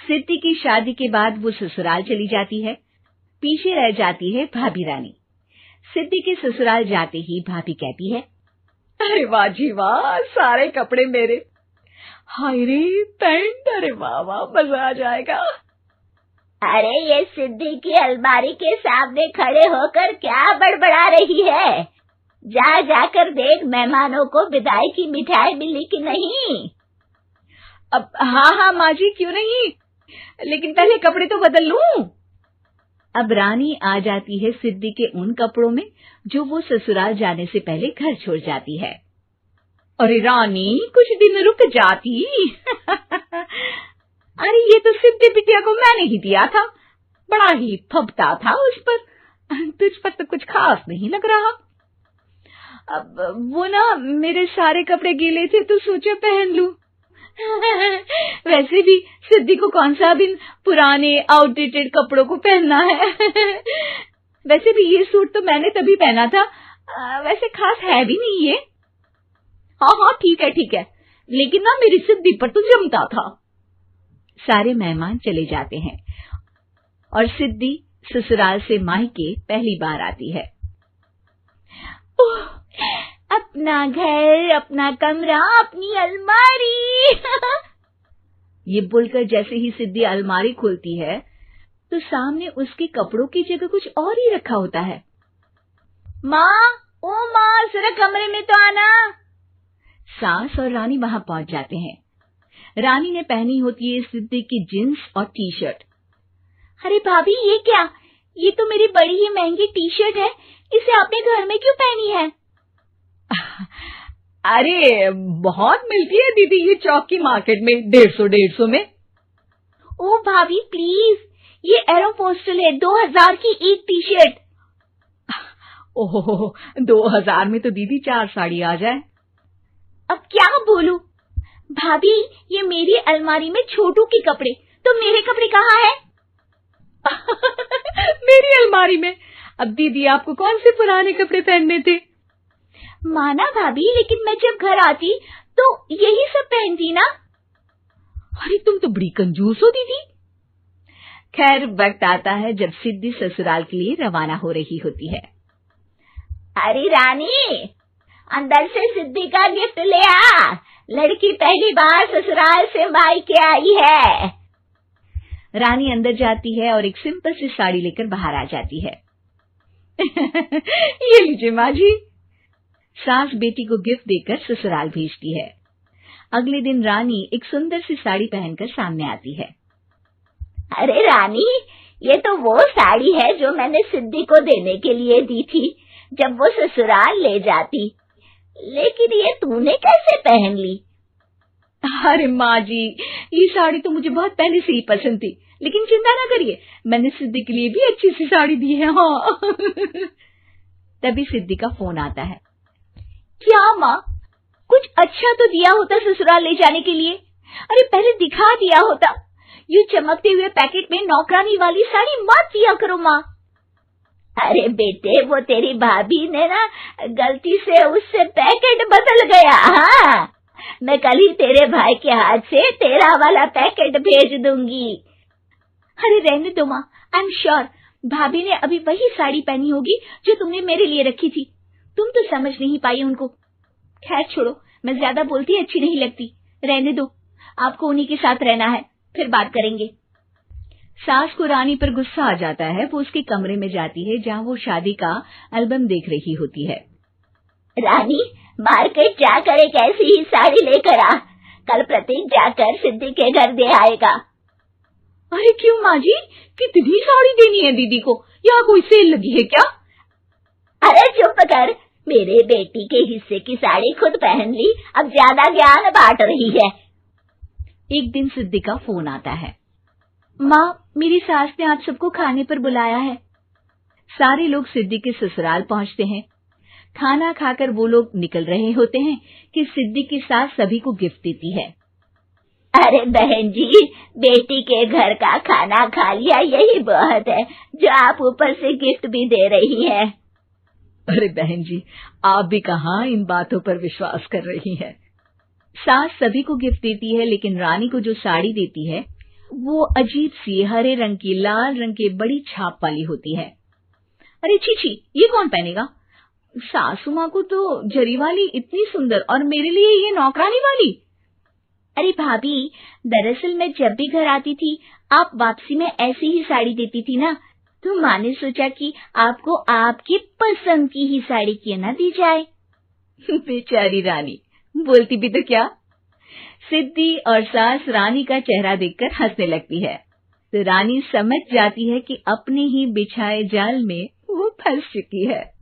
सिद्धि की शादी के बाद वो ससुराल चली जाती है। पीछे रह जाती है भाभी रानी। सिद्धि के ससुराल जाते ही भाभी कहती है, अरे वाह जी वाह, सारे कपड़े मेरे। हाय रे पैंट, अरे वाह वाह, मजा आ जाएगा। अरे ये सिद्धि की अलमारी के सामने खड़े होकर क्या बड़बड़ा रही है? जाकर देख मेहमानों को विदाई की मिठाई मिली कि नहीं। अब हाँ माँ जी, क्यों नहीं, लेकिन पहले कपड़े तो बदल लूं। अब रानी आ जाती है सिद्धि के उन कपड़ों में जो वो ससुराल जाने से पहले घर छोड़ जाती है। अरे रानी, कुछ दिन रुक जाती। अरे ये तो सिद्धि बिटिया को मैंने ही दिया था, बड़ा ही फबता था उस पर, तुझ पर तो कुछ खास नहीं लग रहा। अब वो ना मेरे सारे कपड़े गीले थे तो सोचा पहन लूं। वैसे भी सिद्धि को कौन सा दिन पुराने आउटडेटेड कपड़ों को पहनना है। वैसे भी ये सूट तो मैंने तभी पहना था, वैसे खास है भी नहीं ये। हाँ ठीक है, लेकिन ना मेरी सिद्धि पर तो जमता था। सारे मेहमान चले जाते हैं और सिद्धि ससुराल से मायके पहली बार आती है। अपना घर, अपना कमरा, अपनी अलमारी। ये बोलकर जैसे ही सिद्धि अलमारी खोलती है तो सामने उसके कपड़ों की जगह कुछ और ही रखा होता है। माँ, जरा कमरे में तो आना। सास और रानी वहां पहुंच जाते हैं। रानी ने पहनी होती है सिद्धि की जींस और टी शर्ट। अरे भाभी, ये क्या? ये तो मेरी बड़ी ही महंगी टी शर्ट है, इसे आपने घर में क्यों पहनी है? अरे बहुत मिलती है दीदी ये चौक की मार्केट में, 150 में। ओ भाभी प्लीज, ये एरोपोस्टल है, 2000 की एक टी शर्ट। ओहो, 2000 में तो दीदी 4 साड़ी आ जाए। अब क्या बोलूं? भाभी, ये मेरी अलमारी में छोटू के कपड़े, तो मेरे कपड़े कहाँ हैं? मेरी अलमारी में? अब दीदी आपको कौन से पुराने कपड़े पहनने थे? माना भाभी, लेकिन मैं जब घर आती तो यही सब पहनती ना। अरे तुम तो बड़ी कंजूस हो दीदी। खैर, वक्त आता है जब सिद्धि ससुराल के लिए रवाना हो रही होती है। अरे रानी, अंदर से सिद्धि का गिफ्ट ले आ, लड़की पहली बार ससुराल से मायके आई है। रानी अंदर जाती है और एक सिंपल सी साड़ी लेकर बाहर आ जाती है। ये लीजिए माँ जी। सास बेटी को गिफ्ट देकर ससुराल भेजती है। अगले दिन रानी एक सुंदर सी साड़ी पहनकर सामने आती है। अरे रानी, ये तो वो साड़ी है जो मैंने सिद्धि को देने के लिए दी थी जब वो ससुराल ले जाती, लेकिन ये तूने कैसे पहन ली? अरे माँ जी, ये साड़ी तो मुझे बहुत पहले से ही पसंद थी, लेकिन चिंता ना करिए, मैंने सिद्धि के लिए भी अच्छी सी साड़ी दी है। हाँ। तभी सिद्धि का फोन आता है। क्या माँ, कुछ अच्छा तो दिया होता ससुराल ले जाने के लिए। अरे पहले दिखा दिया होता। यूं चमकते हुए पैकेट में नौकरानी वाली साड़ी मत दिया करो माँ। अरे बेटे, वो तेरी भाभी ने ना गलती से उससे पैकेट बदल गया। हाँ, मैं कल ही तेरे भाई के हाथ से तेरा वाला पैकेट भेज दूंगी। अरे रहने दो माँ, आई एम श्योर भाभी ने अभी वही साड़ी पहनी होगी जो तुमने मेरे लिए रखी थी। तुम तो समझ नहीं पाई उनको। खैर छोड़ो, मैं ज्यादा बोलती अच्छी नहीं लगती, रहने दो, आपको उन्हीं के साथ रहना है, फिर बात करेंगे। सास को रानी पर गुस्सा आ जाता है। वो उसके कमरे में जाती है जहाँ वो शादी का एल्बम देख रही होती है। रानी, मार्केट जाकर एक ऐसी ही साड़ी लेकर आ, कल प्रतीक जाकर सिद्धि के घर दे आएगा। अरे क्यों माँ जी, कितनी साड़ी देनी है दीदी को? यहाँ कोई सेल लगी है क्या? अरे चुप कर, मेरे बेटी के हिस्से की साड़ी खुद पहन ली, अब ज्यादा ज्ञान बांट रही है। एक दिन सिद्धि का फोन आता है। माँ, मेरी सास ने आप सबको खाने पर बुलाया है। सारे लोग सिद्धि के ससुराल पहुँचते हैं। खाना खाकर वो लोग निकल रहे होते हैं कि सिद्धि की सास सभी को गिफ्ट देती है। अरे बहन जी, बेटी के घर का खाना खा लिया, यही बहुत है जो आप ऊपर से गिफ्ट भी दे रही है। अरे बहन जी, आप भी कहाँ इन बातों पर विश्वास कर रही हैं। सास सभी को गिफ्ट देती है, लेकिन रानी को जो साड़ी देती है वो अजीब सी हरे रंग की लाल रंग के बड़ी छाप वाली होती है। अरे छी, ये कौन पहनेगा? सासू माँ को तो जरी वाली इतनी सुंदर, और मेरे लिए ये नौकरानी वाली। अरे भाभी, दरअसल मैं जब भी घर आती थी आप वापसी में ऐसी ही साड़ी देती थी ना, तो माँ ने सोचा कि आपको आपकी पसंद की ही साड़ी क्यों ना दी जाए। बेचारी रानी, बोलती भी तो क्या। सिद्धि और सास रानी का चेहरा देखकर हंसने लगती है, तो रानी समझ जाती है कि अपने ही बिछाए जाल में वो फंस चुकी है।